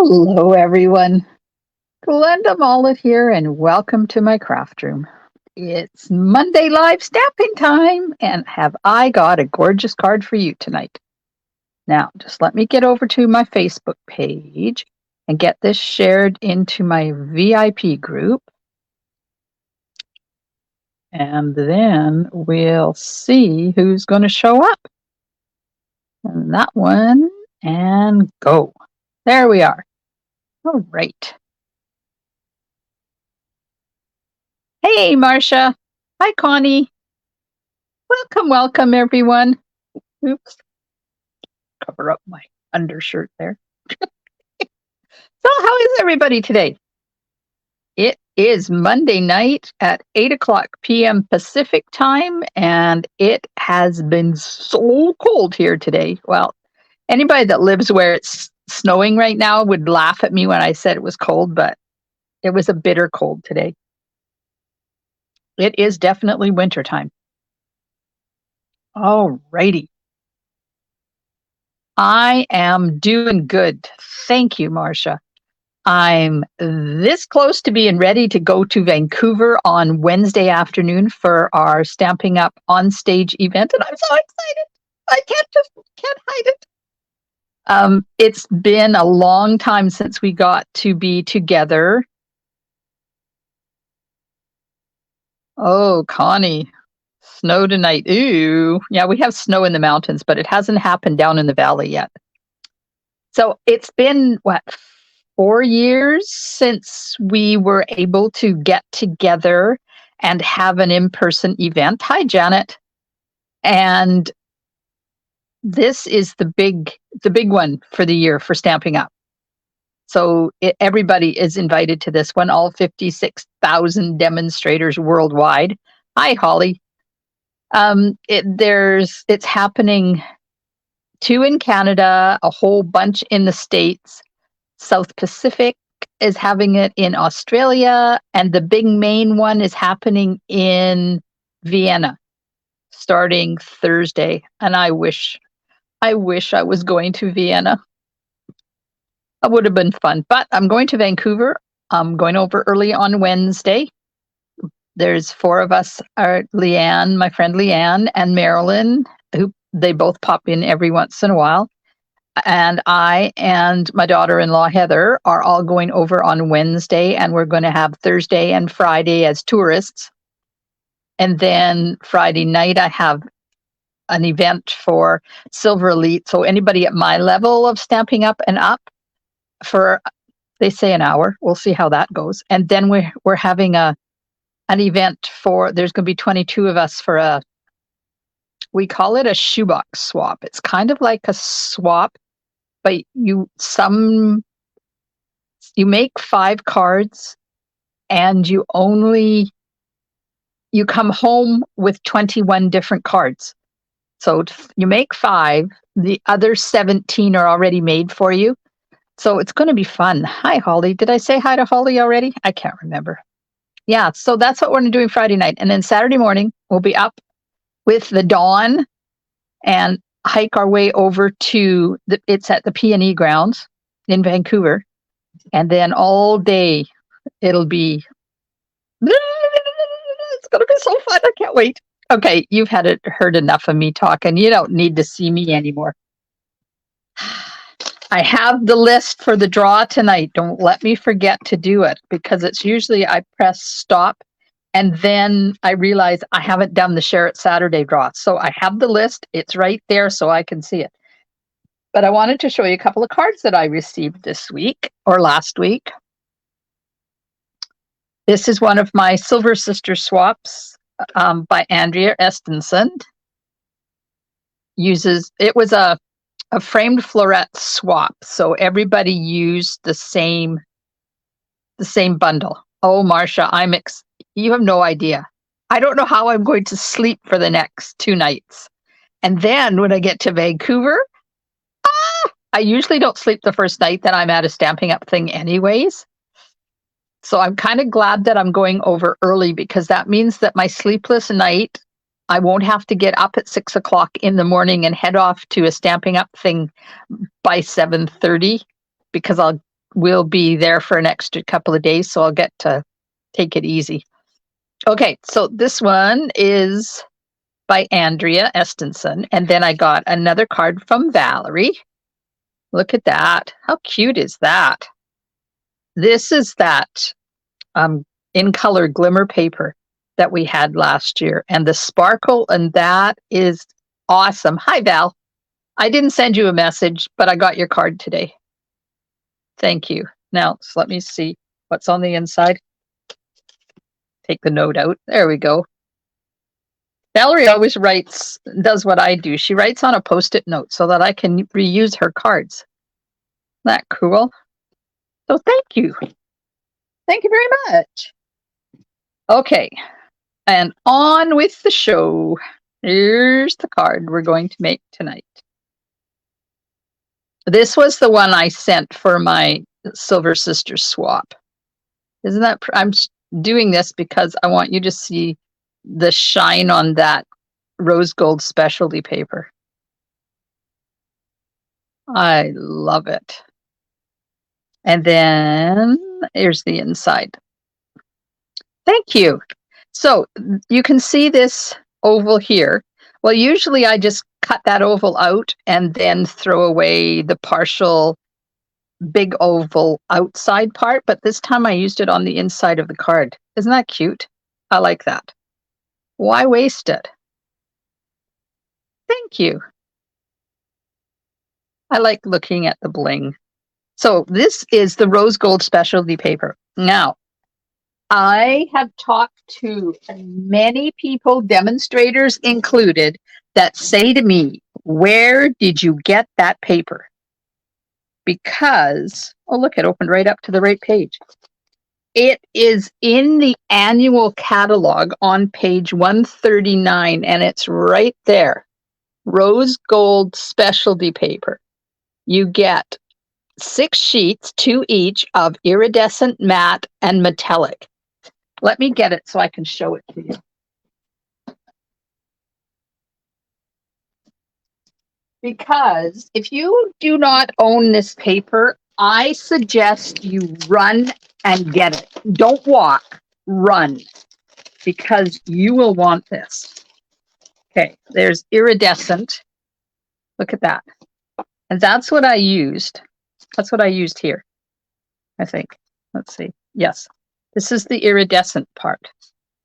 Hello, everyone. Glenda Mollet here, and welcome to my craft room. It's Monday live stamping time, and have I got a gorgeous card for you tonight. Now, just let me get over to my Facebook page and get this shared into my VIP group. And then we'll see who's going to show up. And that one, and go. There we are. All right. Hey, Marcia. Hi, Connie. Welcome, everyone. Oops, cover up my undershirt there. So, how is everybody today? It is Monday night at 8:00 p.m. Pacific time, and it has been so cold here today. Well, anybody that lives where it's snowing right now would laugh at me when I said it was cold, but it was a bitter cold today. It is definitely wintertime. All righty. I am doing good. Thank you, Marcia. I'm this close to being ready to go to Vancouver on Wednesday afternoon for our Stamping Up on Stage event, and I'm so excited. I can't hide it. It's been a long time since we got to be together. Oh, Connie, snow tonight. Ooh, yeah, we have snow in the mountains, but it hasn't happened down in the valley yet. So it's been, what, 4 years since we were able to get together and have an in-person event. Hi, Janet. And this is the big one for the year for Stamping Up. So everybody is invited to this one, all 56,000 demonstrators worldwide. Hi, Holly. It's happening 2 in Canada, a whole bunch in the States. South Pacific is having it in Australia, and the big main one is happening in Vienna starting Thursday. And I wish I was going to Vienna. It would have been fun, but I'm going to Vancouver. I'm going over early on Wednesday. There's 4 of us, Leanne, my friend Leanne, and Marilyn, who they both pop in every once in a while. And I and my daughter-in-law, Heather, are all going over on Wednesday, and we're going to have Thursday and Friday as tourists. And then Friday night, I have an event for Silver Elite. So anybody at my level of Stamping Up and up for, they say, an hour. We'll see how that goes. And then we're having an event for, there's going to be 22 of us for we call it a shoebox swap. It's kind of like a swap, but you make 5 cards, and you come home with 21 different cards. So you make 5, the other 17 are already made for you. So it's going to be fun. Hi, Holly. Did I say hi to Holly already? I can't remember. Yeah, so that's what we're doing Friday night. And then Saturday morning, we'll be up with the dawn and hike our way over to it's at the P&E grounds in Vancouver. And then all day it'll be, it's going to be so fun. I can't wait. Okay, you've heard enough of me talking. You don't need to see me anymore. I have the list for the draw tonight. Don't let me forget to do it, because it's usually I press stop and then I realize I haven't done the Share It Saturday draw. So I have the list. It's right there so I can see it. But I wanted to show you a couple of cards that I received this week or last week. This is one of my Silver Sister swaps by Andrea Estenson. It was a framed floret swap, so everybody used the same bundle. Oh, Marcia, you have no idea. I don't know how I'm going to sleep for the next 2 nights. And then when I get to Vancouver, I usually don't sleep the first night that I'm at a Stamping Up thing anyways. So I'm kind of glad that I'm going over early, because that means that my sleepless night, I won't have to get up at 6:00 in the morning and head off to a Stamping Up thing by 7:30, because I'll will be there for an extra couple of days, so I'll get to take it easy. Okay, so this one is by Andrea Estenson, and then I got another card from Valerie. Look at that. How cute is that? This is that in color glimmer paper that we had last year, and the sparkle and that is awesome. Hi, Val. I didn't send you a message, but I got your card today. Thank you. Now, so let me see what's on the inside. Take the note out. There we go. Valerie always does what I do. She writes on a Post-it note so that I can reuse her cards. Isn't that cool? So thank you. Thank you very much. Okay, and on with the show. Here's the card we're going to make tonight. This was the one I sent for my Silver Sisters swap. Isn't that, I'm doing this because I want you to see the shine on that rose gold specialty paper. I love it. And then here's the inside. Thank you. So you can see this oval here. Well, usually I just cut that oval out and then throw away the partial big oval outside part, but this time I used it on the inside of the card. Isn't that cute? I like that. Why waste it? Thank you. I like looking at the bling. So this is the rose gold specialty paper. Now, I have talked to many people, demonstrators included, that say to me, where did you get that paper? Because, oh look, it opened right up to the right page. It is in the annual catalog on page 139, and it's right there. Rose gold specialty paper. You get 6 sheets, 2 each, of iridescent, matte, and metallic. Let me get it so I can show it to you. Because if you do not own this paper, I suggest you run and get it. Don't walk, run, because you will want this. Okay, there's iridescent. Look at that. And that's what I used. That's what I used here, I think. Let's see. Yes, this is the iridescent part.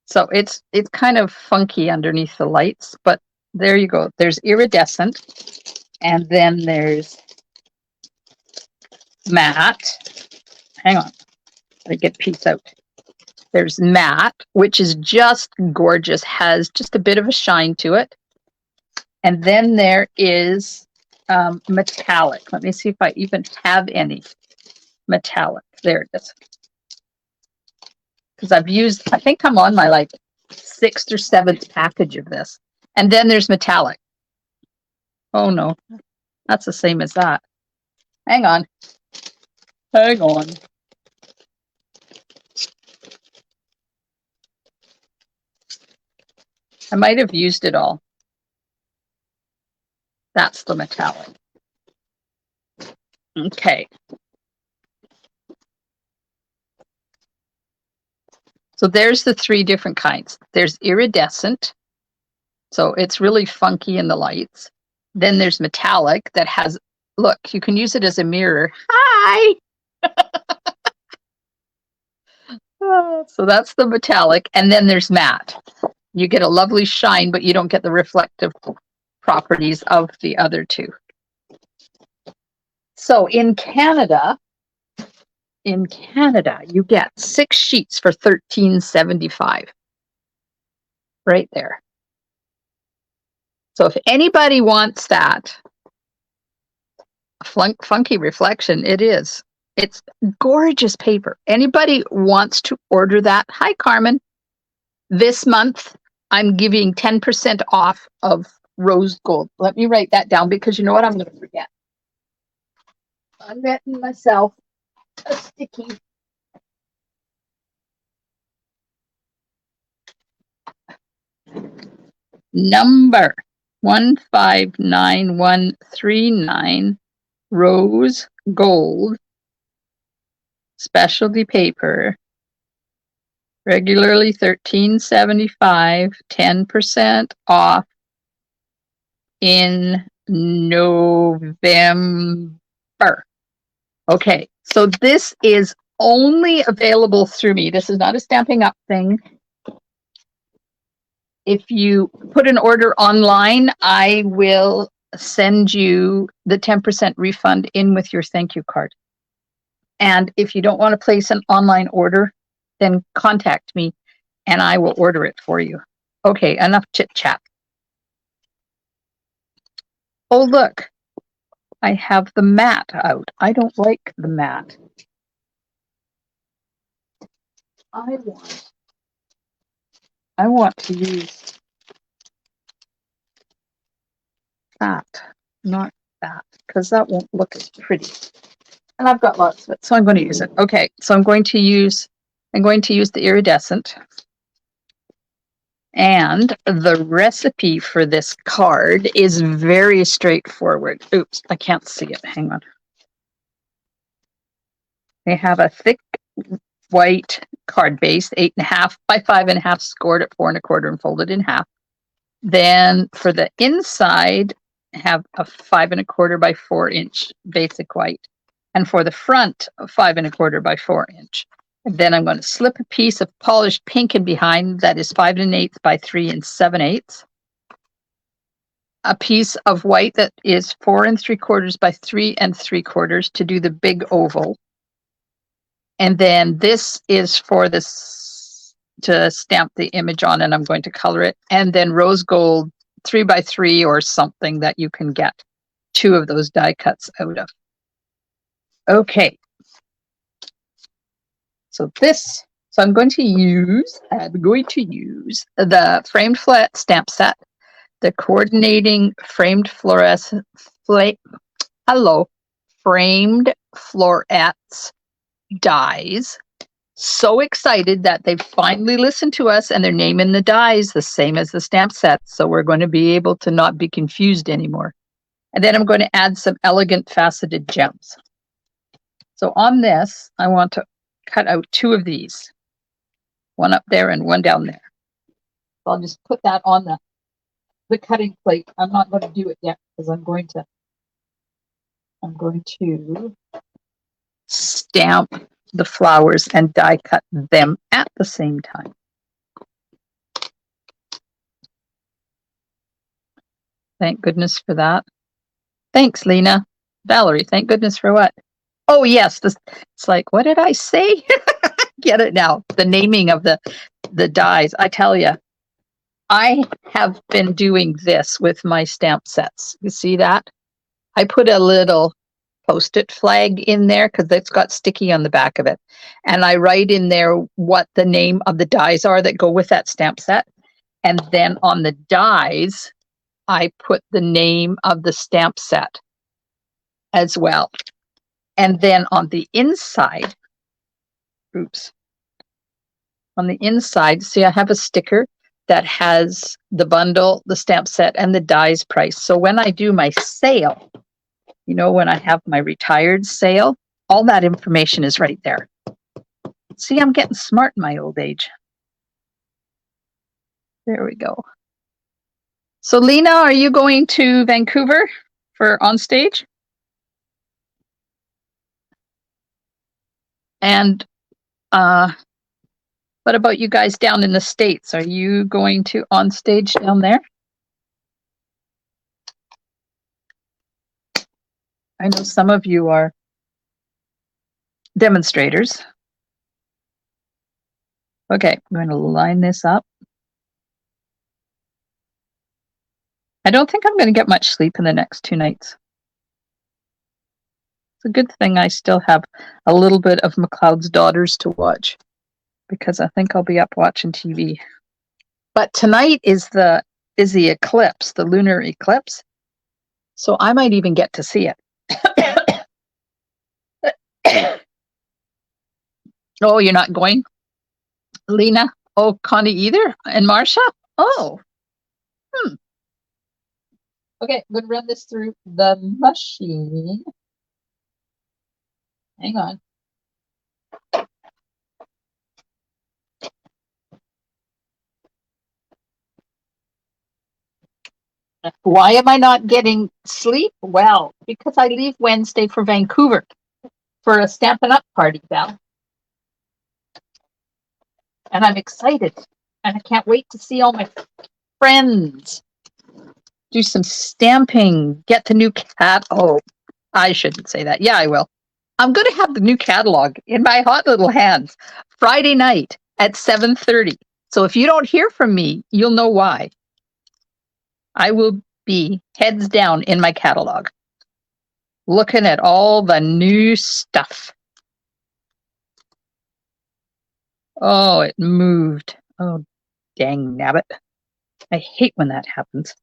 So it's kind of funky underneath the lights, but there you go. There's iridescent, and then there's matte. Hang on, I get piece out. There's matte, which is just gorgeous, has just a bit of a shine to it. And then there is metallic. Let me see if I even have any metallic. There it is. Because I've used, I think I'm on my like 6th or 7th package of this. And then there's metallic. Oh no, that's the same as that. Hang on. Hang on. I might have used it all. That's the metallic. Okay. So there's the 3 different kinds. There's iridescent. So it's really funky in the lights. Then there's metallic that has, look, you can use it as a mirror. Hi! So that's the metallic. And then there's matte. You get a lovely shine, but you don't get the reflective properties of the other 2. So in Canada, you get 6 sheets for $13.75. Right there. So if anybody wants that funky reflection, it is. It's gorgeous paper. Anybody wants to order that? Hi, Carmen. This month, I'm giving 10% off of rose gold. Let me write that down because you know what? I'm going to forget. I'm getting myself a sticky. Number 159139, rose gold, specialty paper, regularly $13.75, 10% off in November. Okay, so this is only available through me. This is not a Stamping Up thing. If you put an order online, I will send you the 10% refund in with your thank you card. And if you don't want to place an online order, then contact me and I will order it for you. Okay, enough chit chat. Oh, look, I have the mat out. I don't like the mat. I want to use that, not that, because that won't look as pretty. And I've got lots of it, so I'm going to use it. Okay, so I'm going to use the iridescent. And the recipe for this card is very straightforward. Oops, I can't see it. Hang on. They have a thick white card base, 8.5 by 5.5, scored at 4 1/4 and folded in half. Then for the inside, have a 5 1/4 by 4-inch basic white. And for the front, a 5 1/4 by 4-inch. And then I'm going to slip a piece of polished pink in behind that is 5 1/8 by 3 7/8. A piece of white that is 4 3/4 by 3 3/4 to do the big oval. And then this is for this to stamp the image on, and I'm going to color it. And then rose gold 3 by 3 or something that you can get 2 of those die cuts out of. Okay. So I'm going to use the framed floret stamp set, the coordinating framed florets dies. So excited that they've finally listened to us and they're naming the dies the same as the stamp set. So we're going to be able to not be confused anymore. And then I'm going to add some elegant faceted gems. So on this, I want to cut out 2 of these, one up there and one down there. So I'll just put that on the cutting plate. I'm not going to do it yet because I'm going to stamp the flowers and die cut them at the same time. Thank goodness for that. Thanks, Lena. Valerie, thank goodness for what? Oh, yes. It's like, what did I say? Get it now. The naming of the dies. I tell you, I have been doing this with my stamp sets. You see that? I put a little Post-it flag in there because it's got sticky on the back of it. And I write in there what the name of the dies are that go with that stamp set. And then on the dies, I put the name of the stamp set as well. And then on the inside, on the inside, see, I have a sticker that has the bundle, the stamp set, and the dies price. So when I do my sale, when I have my retired sale, all that information is right there. See, I'm getting smart in my old age. There we go. So Lena, are you going to Vancouver for on stage? And what about you guys down in the States? Are you going to on stage down there? I know some of you are demonstrators. Okay, I'm going to line this up. I don't think I'm going to get much sleep in the next 2 nights. It's a good thing I still have a little bit of McLeod's Daughters to watch, because I think I'll be up watching TV. But tonight is the eclipse, the lunar eclipse. So I might even get to see it. Oh, you're not going, Lena? Oh, Connie either? And Marcia? Oh. Okay, I'm going to run this through the machine. Hang on. Why am I not getting sleep? Well, because I leave Wednesday for Vancouver for a Stampin' Up! Party, Val. And I'm excited. And I can't wait to see all my friends. Do some stamping, get the new cat. Oh, I shouldn't say that. Yeah, I will. I'm going to have the new catalog in my hot little hands Friday night at 7:30. So if you don't hear from me, you'll know why. I will be heads down in my catalog, looking at all the new stuff. Oh, it moved. Oh, dang nabbit. I hate when that happens.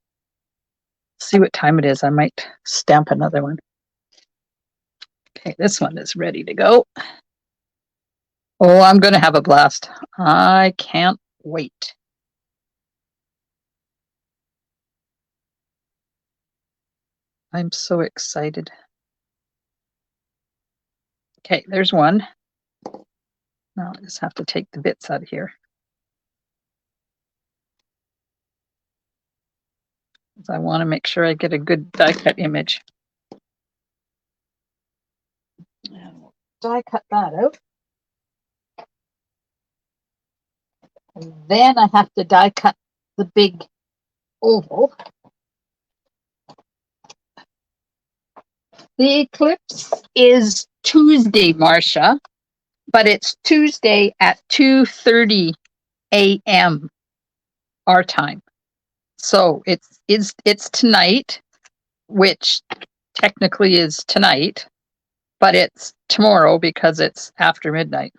See what time it is. I might stamp another one. Okay, this one is ready to go. Oh, I'm going to have a blast. I can't wait. I'm so excited. Okay, there's one. Now I just have to take the bits out of here. I want to make sure I get a good die cut image. And we'll die cut that out. And then I have to die cut the big oval. The eclipse is Tuesday, Marcia, but it's Tuesday at 2:30 a.m. our time. So it's tonight, which technically is tonight, but it's tomorrow because it's after midnight.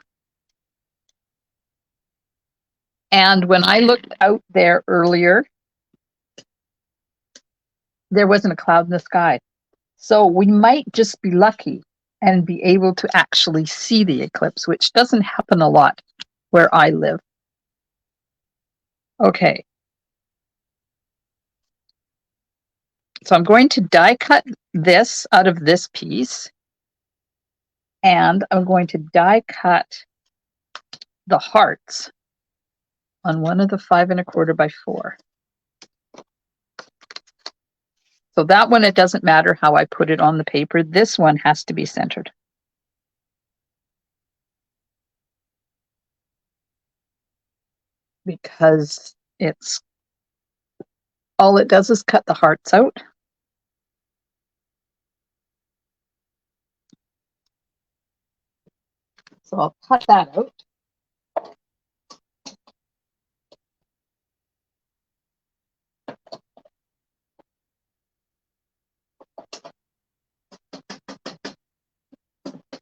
And when I looked out there earlier, there wasn't a cloud in the sky. So we might just be lucky and be able to actually see the eclipse, which doesn't happen a lot where I live. Okay. So I'm going to die cut this out of this piece. And I'm going to die cut the hearts on one of the 5 1/4 by 4. So that one, it doesn't matter how I put it on the paper. This one has to be centered. Because it's all it does is cut the hearts out. So I'll cut that out.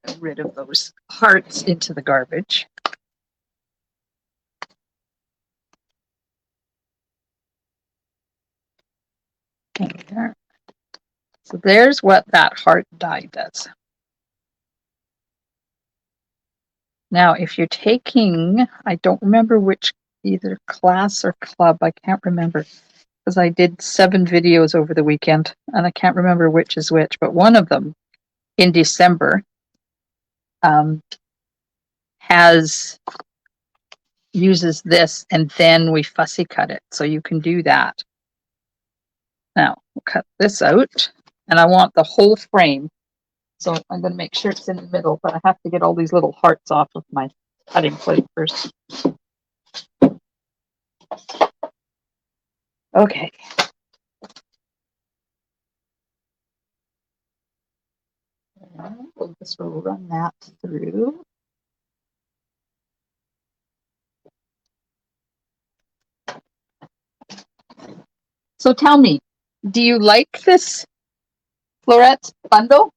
Get rid of those hearts into the garbage. There. So there's what that heart die does. Now, if you're taking, I don't remember which, either class or club, I can't remember, because I did 7 videos over the weekend, and I can't remember which is which, but one of them in December uses this, and then we fussy cut it, so you can do that. Now, we'll cut this out, and I want the whole frame, so I'm going to make sure it's in the middle, but I have to get all these little hearts off of my cutting plate first. Okay. We'll just run that through. So tell me, do you like this florets bundle,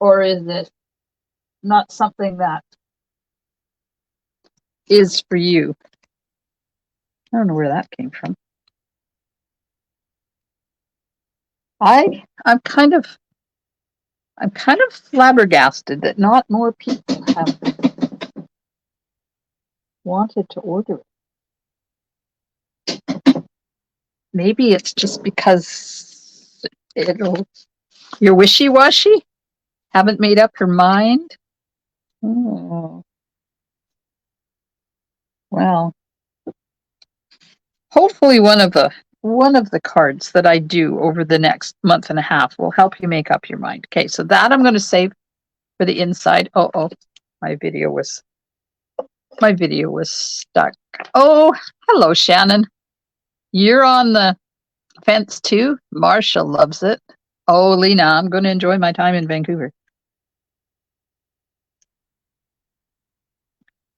or is it not something that is for you? I don't know where that came from. I'm kind of flabbergasted that not more people have wanted to order it. Maybe it's just because you're wishy-washy, haven't made up your mind. Oh. Well, hopefully one of one of the cards that I do over the next month and a half will help you make up your mind. Okay, so that I'm going to save for the inside. Oh, my video was stuck. Oh, hello, Shannon. You're on the fence too? Marcia loves it. Oh, Lena, I'm going to enjoy my time in Vancouver.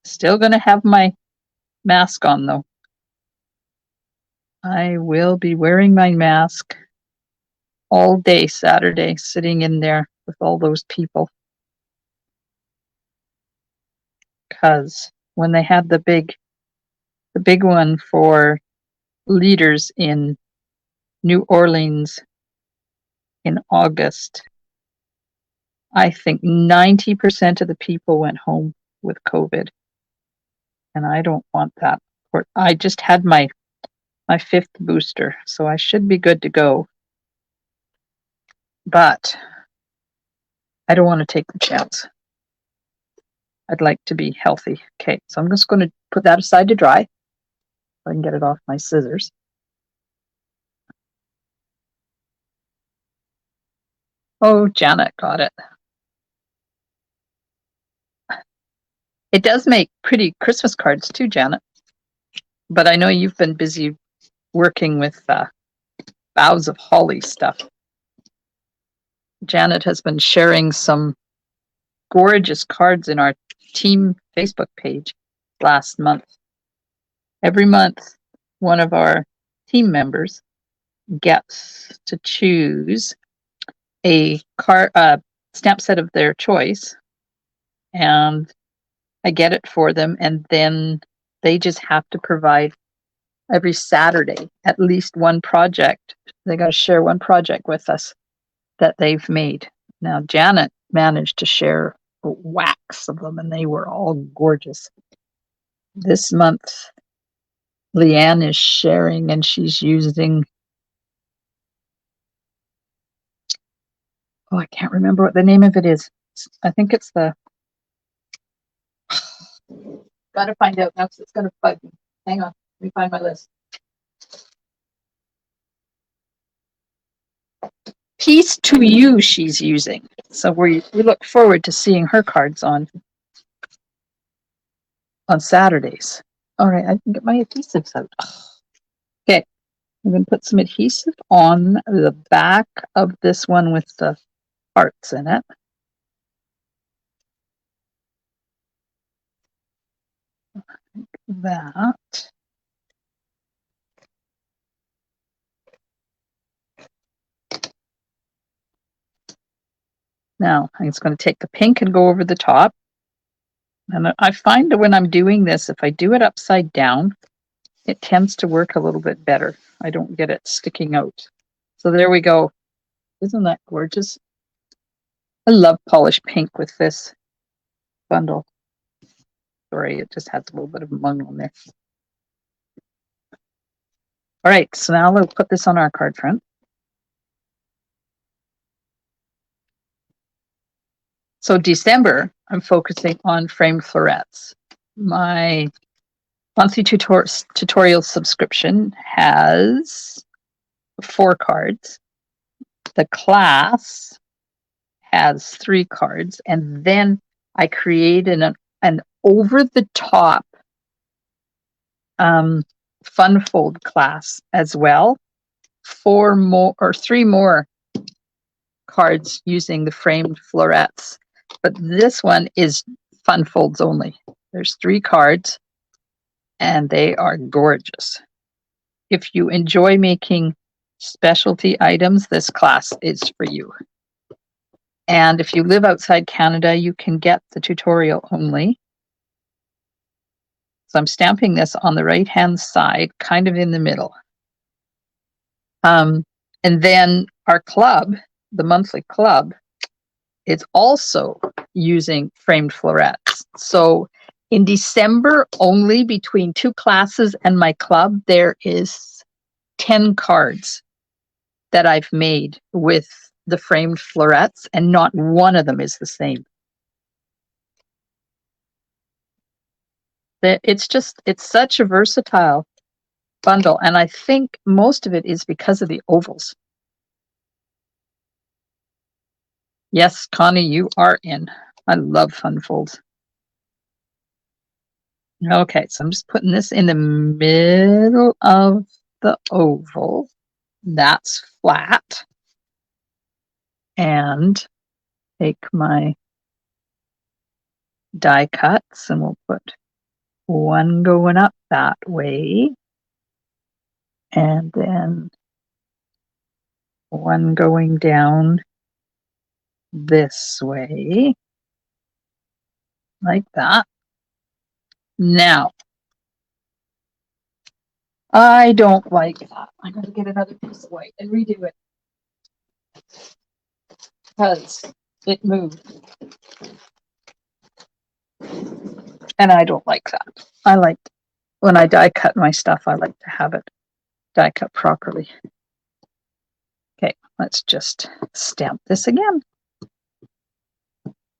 Still going to have my mask on though. I will be wearing my mask all day Saturday, sitting in there with all those people. Because when they had the big one for leaders in New Orleans in August, I think 90% of the people went home with COVID. And I don't want that. I just had my fifth booster, so I should be good to go. But I don't want to take the chance. I'd like to be healthy. Okay, so I'm just going to put that aside to dry so I can get it off my scissors. Oh, Janet got it. It does make pretty Christmas cards too, Janet. But I know you've been busy working with boughs of holly stuff. Janet has been sharing some gorgeous cards in our team Facebook page last month. Every month, one of our team members gets to choose a stamp set of their choice, and I get it for them, and then they just have to provide every Saturday at least one project. They got to share one project with us that they've made. Now, Janet managed to share a wax of them, and they were all gorgeous. This month, Leanne is sharing, and she's using, I can't remember what the name of it is. I think it's the, gotta find out now because it's gonna bug me. Hang on, let me find my list. Peace to You she's using. So we look forward to seeing her cards on Saturdays. All right, I can get my adhesives out. Okay, I'm going to put some adhesive on the back of this one with the hearts in it. That. Now I'm just going to take the pink and go over the top. And I find that when I'm doing this, if I do it upside down, it tends to work a little bit better. I don't get it sticking out. So there we go. Isn't that gorgeous? I love polished pink with this bundle. Sorry, it just has a little bit of mung on there. All right, so now we'll put this on our card front. So December, I'm focusing on framed florets. My monthly tutorial subscription has 4 cards. The class has 3 cards, and then I created an over-the-top fun fold class as well. 3 more cards using the framed florets, but this one is fun folds only. There's 3 cards, and they are gorgeous. If you enjoy making specialty items, this class is for you. And if you live outside Canada, you can get the tutorial only. So I'm stamping this on the right-hand side, kind of in the middle. And then our club, the monthly club, is also using framed florets. So in December, only between 2 classes and my club, there is 10 cards that I've made with the framed florets, and not one of them is the same. It's such a versatile bundle, and I think most of it is because of the ovals. Yes, Connie, you are in. I love fun folds. Okay, so I'm just putting this in the middle of the oval. That's flat. And take my die cuts and we'll put one going up that way and then one going down this way, like that. Now, I don't like that. I'm going to get another piece of white and redo it because it moved. And I don't like that. I like, when I die cut my stuff, I like to have it die cut properly. Okay, let's just stamp this again.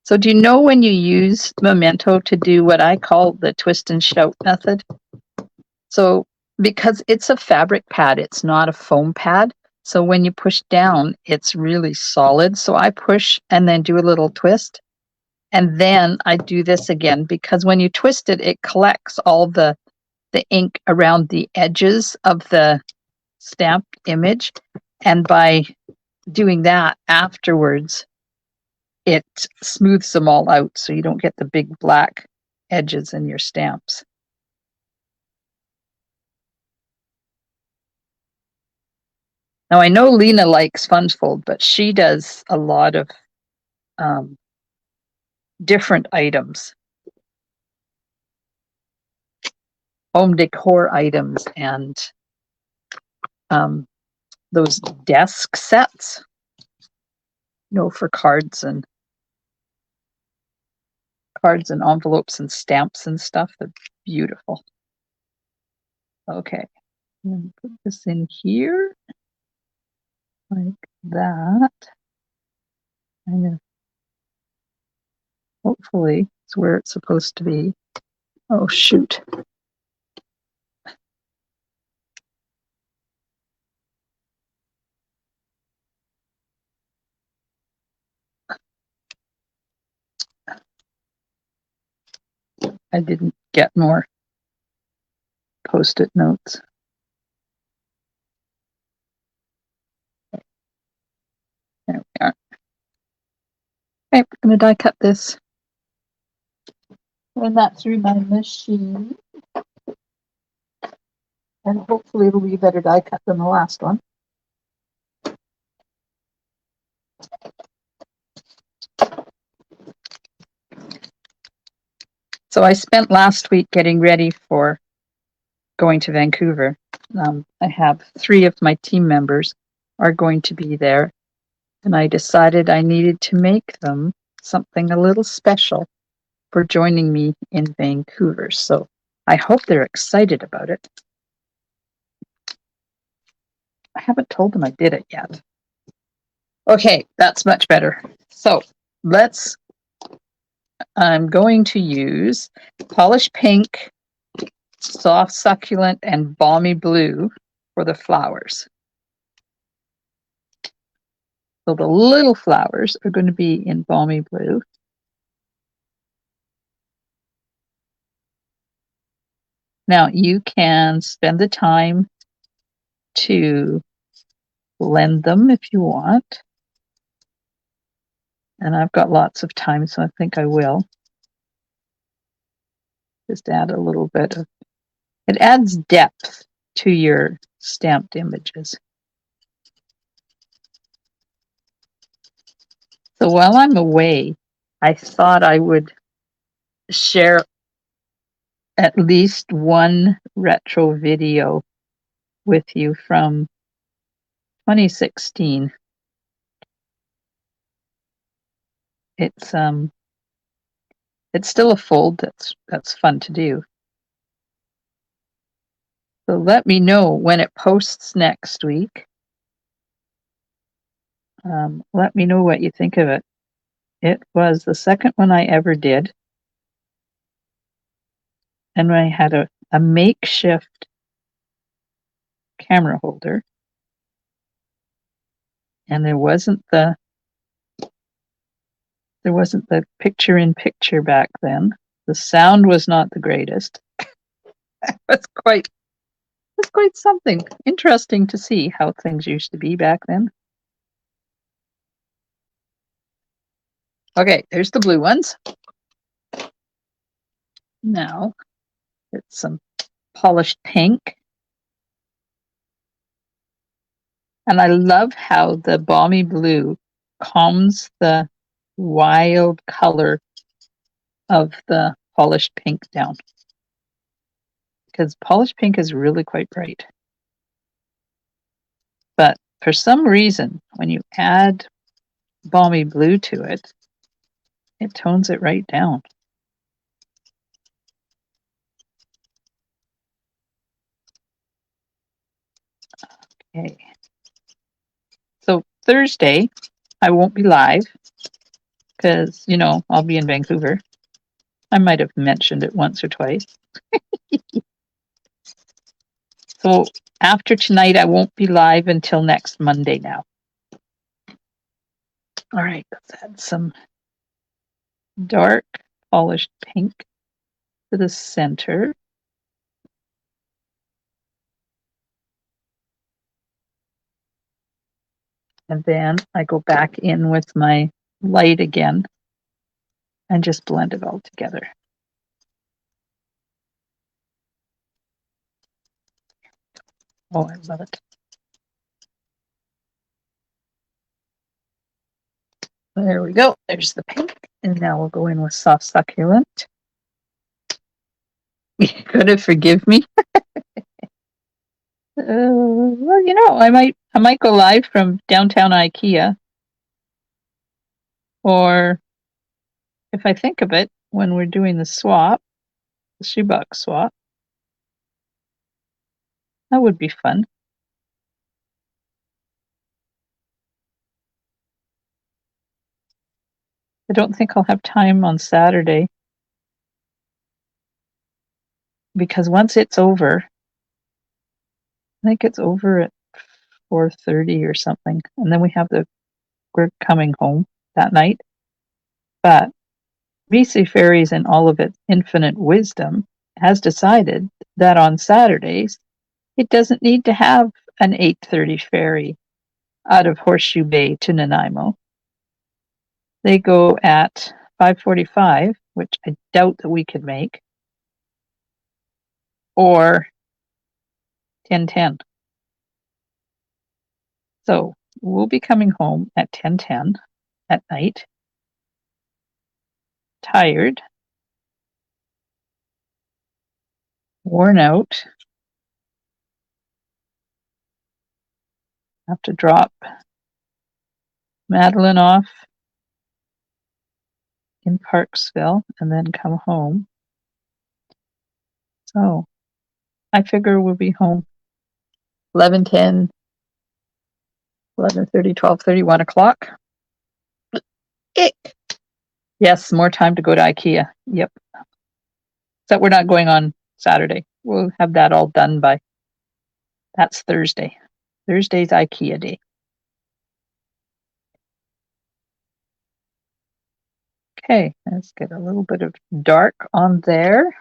So do you know when you use Memento to do what I call the twist and shout method? So because it's a fabric pad, it's not a foam pad. So when you push down, it's really solid. So I push and then do a little twist. And then I do this again because when you twist it, it collects all the ink around the edges of the stamped image. And by doing that afterwards, it smooths them all out so you don't get the big black edges in your stamps. Now I know Lena likes Funfold, but she does a lot of different items, home decor items, and those desk sets, for cards and envelopes and stamps and stuff. They're beautiful. Okay, put this in here like that. And hopefully it's where it's supposed to be. Oh, shoot. I didn't get more Post-it notes. There we are. Okay, I'm going to die cut this. Run that through my machine. And hopefully it'll be a better die cut than the last one. So I spent last week getting ready for going to Vancouver. I have 3 of my team members are going to be there, and I decided I needed to make them something a little special for joining me in Vancouver. So I hope they're excited about it. I haven't told them I did it yet. Okay, that's much better. So I'm going to use Polished Pink, Soft Succulent, and Balmy Blue for the flowers. So the little flowers are going to be in Balmy Blue. Now you can spend the time to blend them if you want. And I've got lots of time, so I think I will. Just add a little bit of, it adds depth to your stamped images. So while I'm away, I thought I would share at least one retro video with you from 2016. It's still a fold that's fun to do. So let me know when it posts next week. Let me know what you think of it. It was the second one I ever did. And I had a makeshift camera holder. And there wasn't the picture-in-picture back then. The sound was not the greatest. That's quite something. Interesting to see how things used to be back then. Okay, there's the blue ones. Now, it's some polished pink. And I love how the balmy blue calms the wild color of the polished pink down. Because polished pink is really quite bright. But for some reason, when you add balmy blue to it, it tones it right down. Okay. So Thursday, I won't be live because, I'll be in Vancouver. I might have mentioned it once or twice. So after tonight, I won't be live until next Monday now. All right, let's add some dark polished pink to the center. And then I go back in with my light again and just blend it all together. Oh, I love it. There we go. There's the pink. And now we'll go in with soft succulent. You're gonna forgive me. Well, I might go live from downtown IKEA. Or if I think of it, when we're doing the swap, the shoebox swap, that would be fun. I don't think I'll have time on Saturday because once it's over, I think it's over at 4:30 or something, and then we're coming home that night. But BC Fairies, in all of its infinite wisdom, has decided that on Saturdays it doesn't need to have an 8:30 ferry out of Horseshoe Bay to Nanaimo. They go at 5:45, which I doubt that we could make, or 10:10. So we'll be coming home at 10:10 at night, tired, worn out, have to drop Madeline off in Parksville and then come home. So I figure we'll be home 11:10, 11:30, 12:30, 1 o'clock. Ick. Yes, more time to go to IKEA. Yep. Except we're not going on Saturday. We'll have that all done by, that's Thursday. Thursday's IKEA day. Okay, let's get a little bit of dark on there.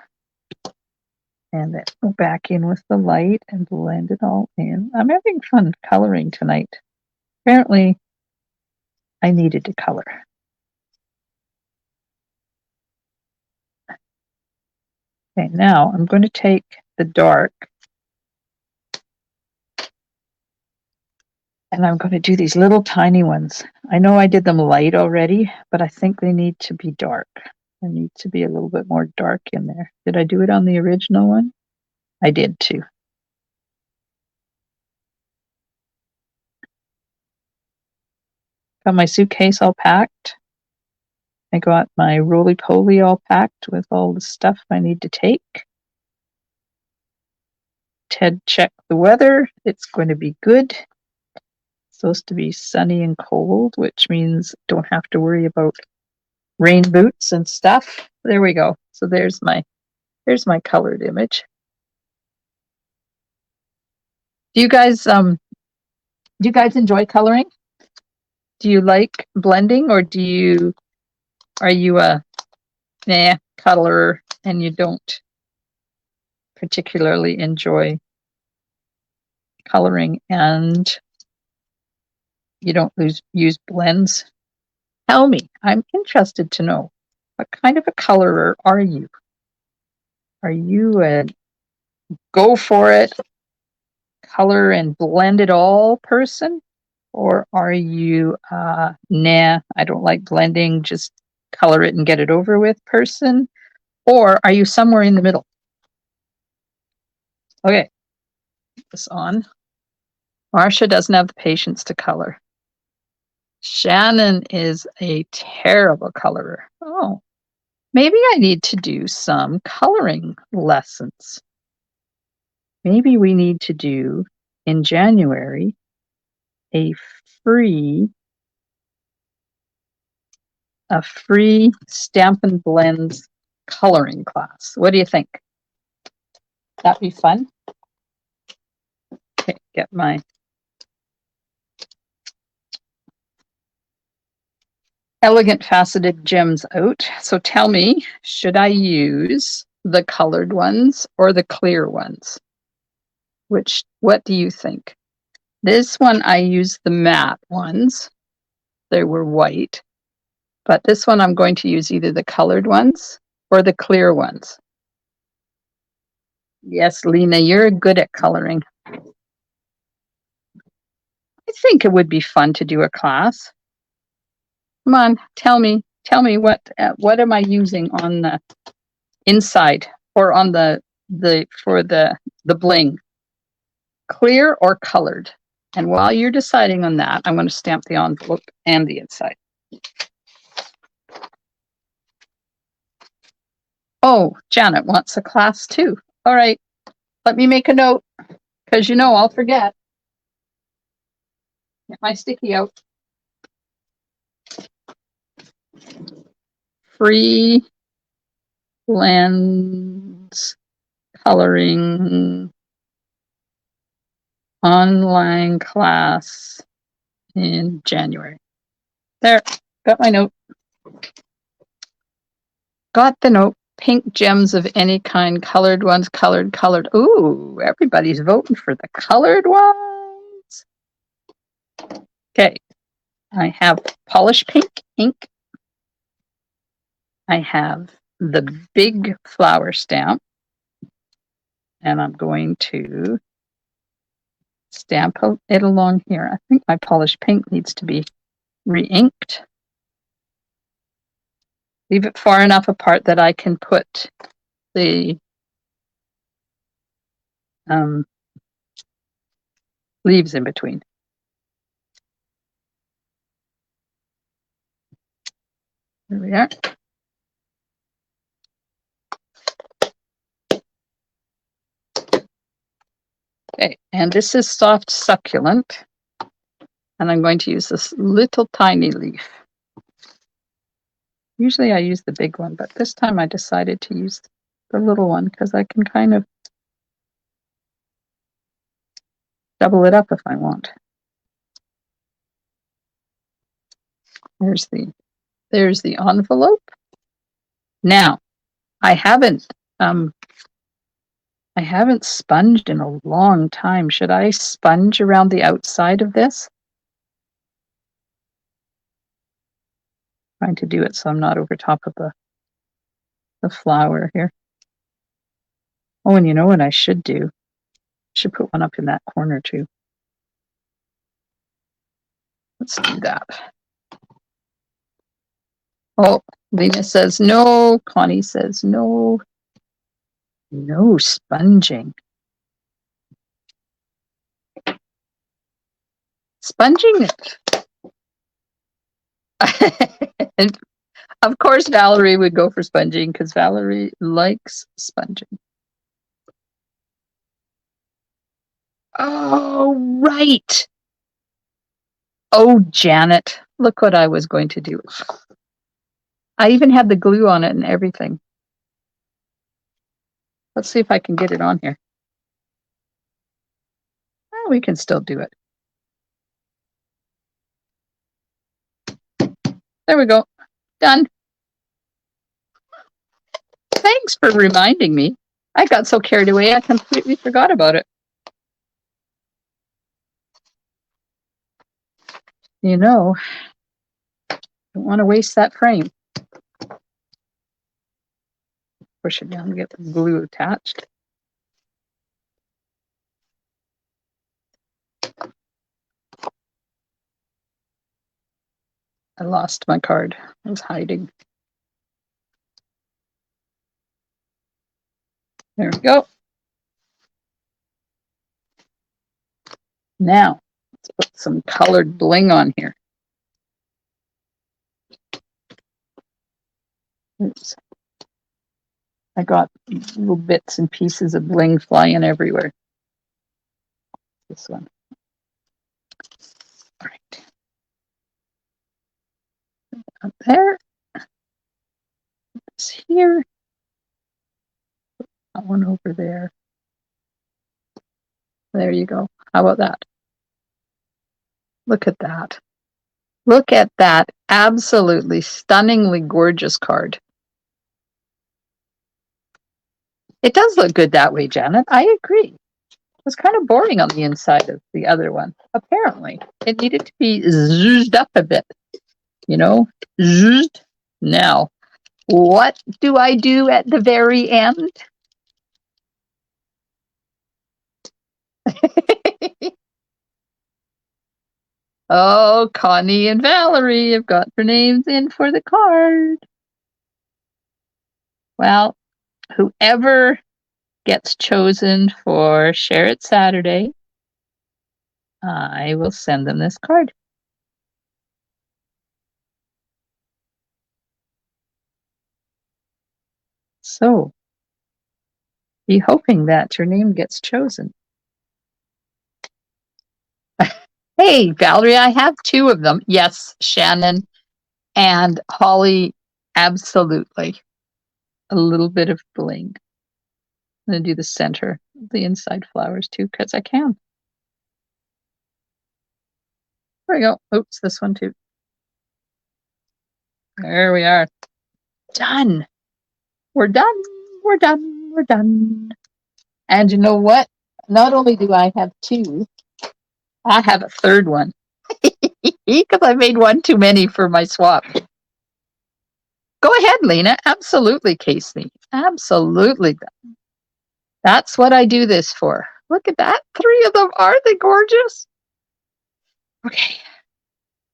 And then go back in with the light and blend it all in. I'm having fun coloring tonight. Apparently, I needed to color. Okay, now I'm going to take the dark and I'm going to do these little tiny ones. I know I did them light already, but I think they need to be dark. There needs to be a little bit more dark in there. Did I do it on the original one? I did too. Got my suitcase all packed. I got my roly-poly all packed with all the stuff I need to take. Ted checked the weather. It's going to be good. It's supposed to be sunny and cold, which means don't have to worry about rain boots and stuff. There we go. So there's my colored image. Do you guys enjoy coloring? Do you like blending, or are you a colorer and you don't particularly enjoy coloring and you don't use blends? Tell me. I'm interested to know. What kind of a colorer are you? Are you a go for it, color and blend it all person? Or are you nah, I don't like blending, just color it and get it over with person? Or are you somewhere in the middle? Okay, put this on. Marcia doesn't have the patience to color. Shannon is a terrible colorer. Oh, maybe I need to do some coloring lessons. Maybe we need to do in January a free Stampin' Blends coloring class. What do you think? That'd be fun. Okay, get my elegant faceted gems out. So tell me, should I use the colored ones or the clear ones? What do you think? This one, I used the matte ones. They were white. But this one, I'm going to use either the colored ones or the clear ones. Yes, Lena, you're good at coloring. I think it would be fun to do a class. Come on, tell me what am I using on the inside or on the bling? Clear or colored? And while you're deciding on that, I'm going to stamp the envelope and the inside. Oh, Janet wants a class too. All right, let me make a note because I'll forget. Get my sticky out. Free blends coloring online class in January. There, got my note. Got the note. Pink gems of any kind, colored ones, colored. Ooh, everybody's voting for the colored ones. Okay, I have polished pink ink. I have the big flower stamp, and I'm going to stamp it along here. I think my polished pink needs to be re-inked. Leave it far enough apart that I can put the leaves in between. There we are. Okay, and this is soft succulent, and I'm going to use this little tiny leaf. Usually I use the big one, but this time I decided to use the little one because I can kind of double it up if I want. There's the envelope. Now, I haven't sponged in a long time. Should I sponge around the outside of this? Trying to do it so I'm not over top of the flower here. Oh, and you know what I should do? I should put one up in that corner too. Let's do that. Oh, Lena says no. Connie says no. No sponging. Sponging it. Of course, Valerie would go for sponging because Valerie likes sponging. Oh, right. Oh, Janet, look what I was going to do. I even had the glue on it and everything. Let's see if I can get it on here. We can still do it. There we go. Done. Thanks for reminding me. I got so carried away, I completely forgot about it. You know, don't want to waste that frame. Push it down and get the glue attached. I lost my card. I was hiding. There we go. Now, let's put some colored bling on here. Oops. I got little bits and pieces of bling flying everywhere. This one. All right. Up there. It's here. That one over there. There you go. How about that? Look at that. Look at that absolutely stunningly gorgeous card. It does look good that way, Janet. I agree. It was kind of boring on the inside of the other one. Apparently, it needed to be zhuzhed up a bit. You know, zhuzhed. Now, what do I do at the very end? Oh, Connie and Valerie have got their names in for the card. Well, whoever gets chosen for Share It Saturday, I will send them this card. So, be hoping that your name gets chosen. Hey, Valerie, I have two of them. Yes, Shannon and Holly, absolutely. A little bit of bling. I'm going to do the center, the inside flowers too, because I can. There we go. Oops, this one too. There we are. Done. We're done. We're done. We're done. And you know what? Not only do I have two, I have a third one. Because I made one too many for my swap. Go ahead, Lena. Absolutely, Casey. Absolutely. That's what I do this for. Look at that. 3 of them. Aren't they gorgeous? Okay.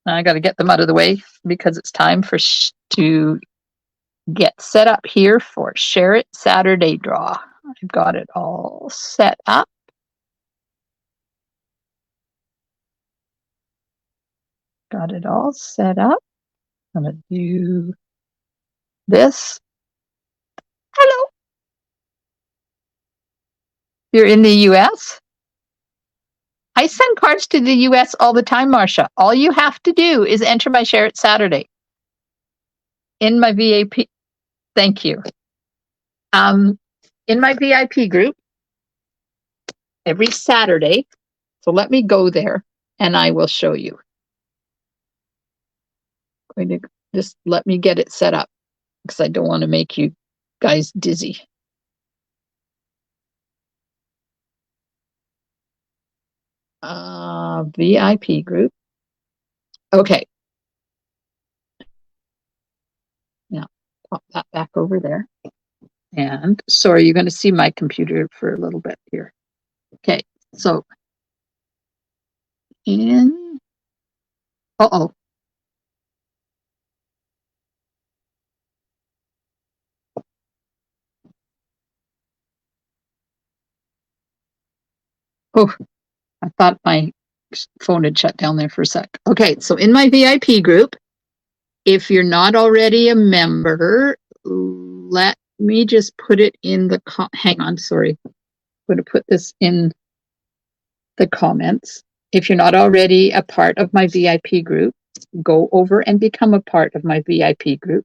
Now I got to get them out of the way because it's time for to get set up here for Share It Saturday draw. I've got it all set up. Got it all set up. I'm going to do this. Hello. You're in the US? I send cards to the US all the time, Marcia. All you have to do is enter my Share It Saturday in my VIP. Thank you. In my VIP group every Saturday. So let me go there and I will show you. Going to just let me get it set up because I don't want to make you guys dizzy. VIP group. Okay. Now pop that back over there. And sorry, you're going to see my computer for a little bit here. Okay, so in, uh-oh. Oh, I thought my phone had shut down there for a sec. Okay, so in my VIP group, if you're not already a member, let me just put it in the, hang on, sorry. I'm going to put this in the comments. If you're not already a part of my VIP group, go over and become a part of my VIP group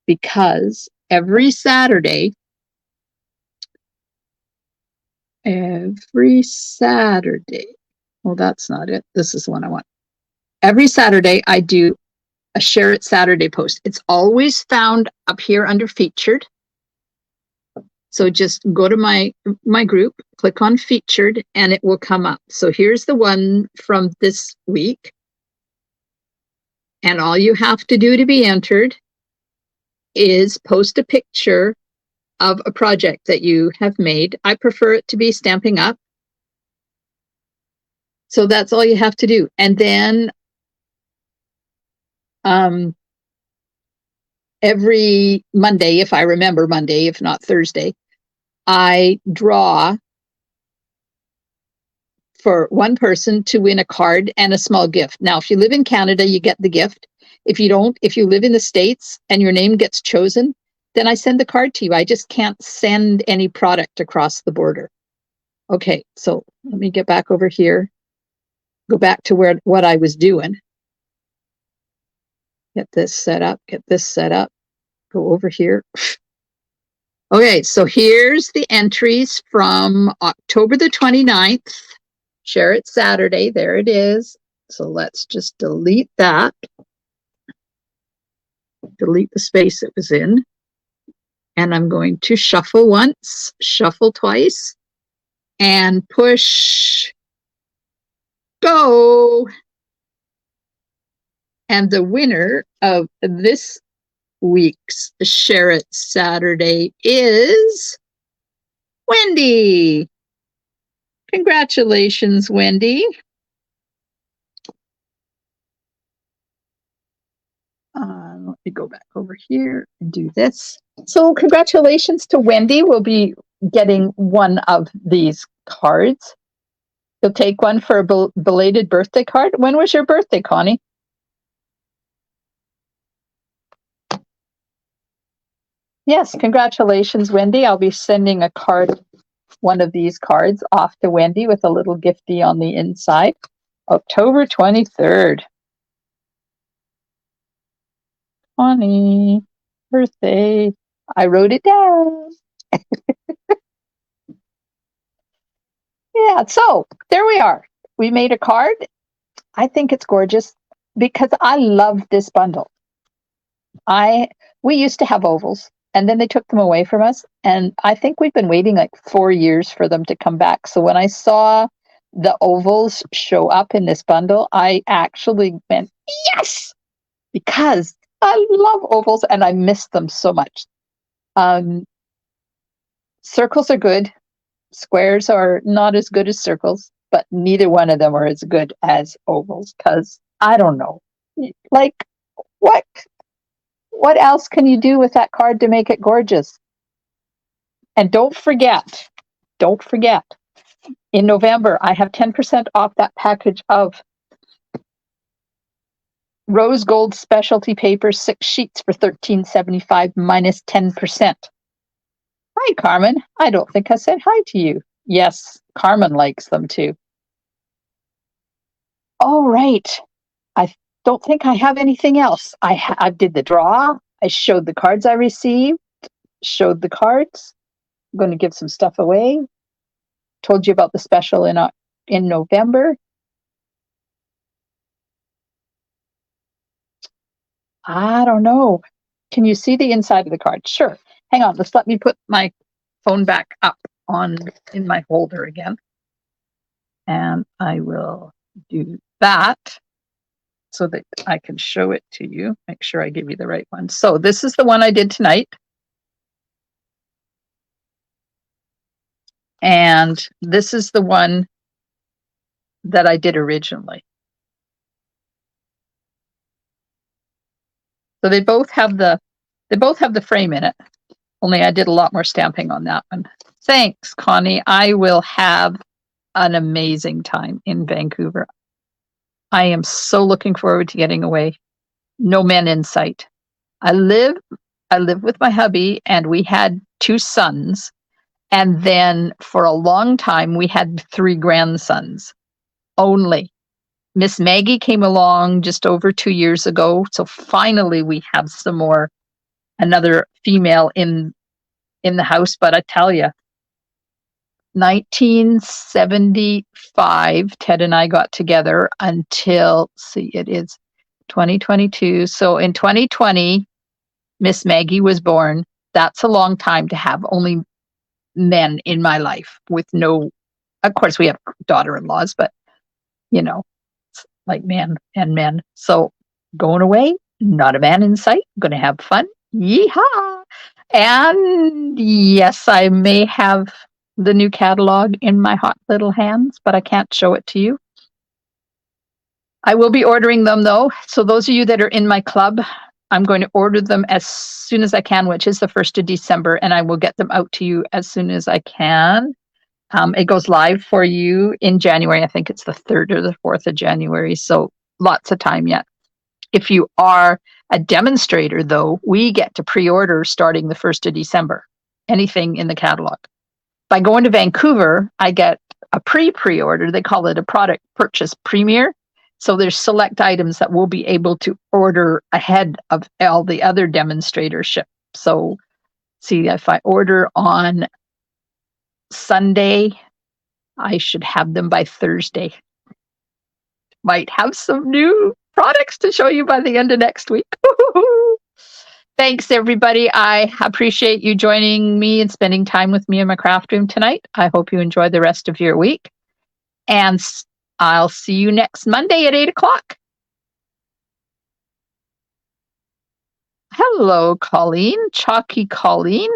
because every Saturday, Well, that's not it. This is the one I want. Every Saturday, I do a Share It Saturday post. It's always found up here under featured. So just go to my group, click on featured, and it will come up. So here's the one from this week. And all you have to do to be entered is post a picture of a project that you have made. I prefer it to be Stampin' Up. So that's all you have to do. And then every Monday, if I remember Monday, if not Thursday, I draw for one person to win a card and a small gift. Now, if you live in Canada, you get the gift. If you don't, if you live in the States and your name gets chosen, then I send the card to you. I just can't send any product across the border. Okay, so let me get back over here. Go back to what I was doing. Get this set up, go over here. Okay, so here's the entries from October the 29th. Share It Saturday, there it is. So let's just delete that. Delete the space it was in. And I'm going to shuffle once, shuffle twice, and push go. And the winner of this week's Share It Saturday is Wendy. Congratulations, Wendy. Let me go back over here and do this. So congratulations to Wendy. We'll be getting one of these cards. You'll take one for a belated birthday card. When was your birthday, Connie? Yes, congratulations, Wendy. I'll be sending a card, one of these cards, off to Wendy with a little gifty on the inside. October 23rd. Connie, birthday. I wrote it down. Yeah, so there we are. We made a card. I think it's gorgeous because I love this bundle. We used to have ovals and then they took them away from us. And I think we've been waiting like 4 years for them to come back. So when I saw the ovals show up in this bundle, I actually went, yes, because I love ovals and I miss them so much. Circles are good. Squares are not as good as circles, but neither one of them are as good as ovals because I don't know. Like, what else can you do with that card to make it gorgeous? And don't forget, in November, I have 10% off that package of rose gold specialty paper, 6 sheets for $13.75 minus 10%. Hi, Carmen. I don't think I said hi to you. Yes, Carmen likes them too. All right. I don't think I have anything else. I did the draw. I showed the cards I received, showed the cards. I'm going to give some stuff away. Told you about the special in November. I don't know. Can you see the inside of the card? Sure. Hang on. Let me put my phone back up in my holder again. And I will do that so that I can show it to you. Make sure I give you the right one. So this is the one I did tonight. And this is the one that I did originally. So they both have the frame in it. Only I did a lot more stamping on that one. Thanks, Connie. I will have an amazing time in Vancouver. I am so looking forward to getting away. No men in sight. I live with my hubby and we had 2 sons. And then for a long time, we had 3 grandsons only. Miss Maggie came along just over 2 years ago. So finally we have another female in the house. But I tell you, 1975, Ted and I got together until, see, it is 2022. So in 2020, Miss Maggie was born. That's a long time to have only men in my life with no, of course, we have daughter-in-laws, but you know, it's like man and men. So going away, not a man in sight, going to have fun. Yeehaw! And yes, I may have the new catalog in my hot little hands, but I can't show it to you. I will be ordering them though. So those of you that are in my club, I'm going to order them as soon as I can, which is the 1st of December, and I will get them out to you as soon as I can. It goes live for you in January. I think it's the 3rd or the 4th of January. So lots of time yet. If you are a demonstrator, though, we get to pre-order starting the 1st of December, anything in the catalog. By going to Vancouver, I get a pre-order. They call it a product purchase premier. So there's select items that we'll be able to order ahead of all the other demonstratorship. So see, if I order on Sunday, I should have them by Thursday. Might have some new products to show you by the end of next week. Thanks, everybody. I appreciate you joining me and spending time with me in my craft room tonight. I hope you enjoy the rest of your week. And I'll see you next Monday at 8 o'clock. Hello, Colleen. Chalky Colleen.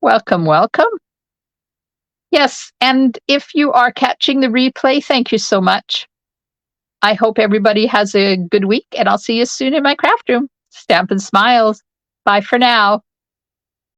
Welcome, welcome. Yes, and if you are catching the replay, thank you so much. I hope everybody has a good week, and I'll see you soon in my craft room. Stampin' Smiles. Bye for now.